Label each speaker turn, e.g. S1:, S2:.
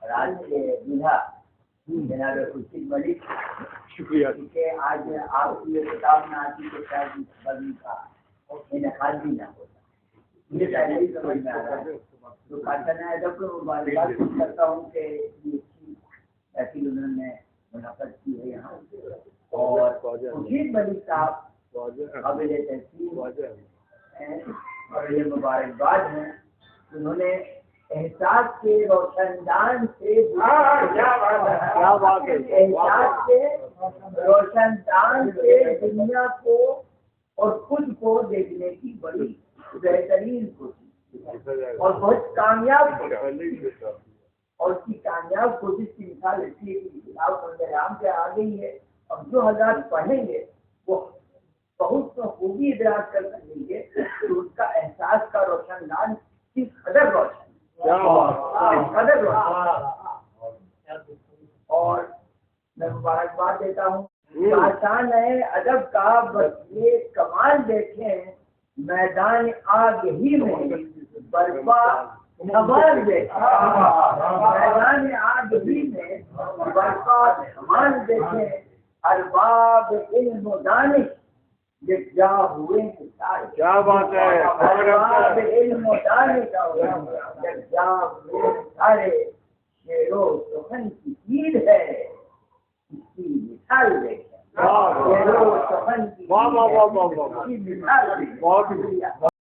S1: اور آج کے دولہا جناب خورشید ملک،
S2: شکریہ.
S1: کہ آج آپ کی یہ کتاب نہ آتی تو شاید اس بزم کا انعقاد بھی نہ ہوتا. یہ پہلے ہی سمجھ میں آ رہا ہے. تو کارخانہ ادب کو مبارکباد کرتا ہوں کہ اتنی اچھی محفل انہوں نے منعقد کی ہے یہاں. اور خورشید ملک صاحب قابل تحسین ہیں اور یہ مبارکباد ہے. انہوں نے احساس کے روشندان سے احساس کے روشندان سے دنیا کو اور خود کو دیکھنے کی بڑی بہترین کوشش اور بہت کامیاب اور اس کی کامیاب کوشش کی مثال ایسی ہے کہ کتاب رام پہ آ گئی ہے. اب جو حضرات پڑھیں گے وہ بہت خوبی ادراک کر سکیں گے کہ اس کا احساس کا روشندان کس قدر روشن قدر روشن. اور میں مبارکباد دیتا ہوں. آسان ہے ادب کا بس یہ کمال دیکھیں میدان آگ ہی میں برپا دھمال دیکھیں. میدان آگ ہی میں برپا دھمال دیکھیں. ارباب علم و دانش یکجا ہوئے ہیں سارے.
S2: کیا بات ہے.
S1: ارباب علم و دانش یکجا ہوئے ہیں سارے. شعر و سخن کی عید ہے اس کی مثال دیکھیں. شعر و سخن کی عید ہے اس کی مثال دیکھیں.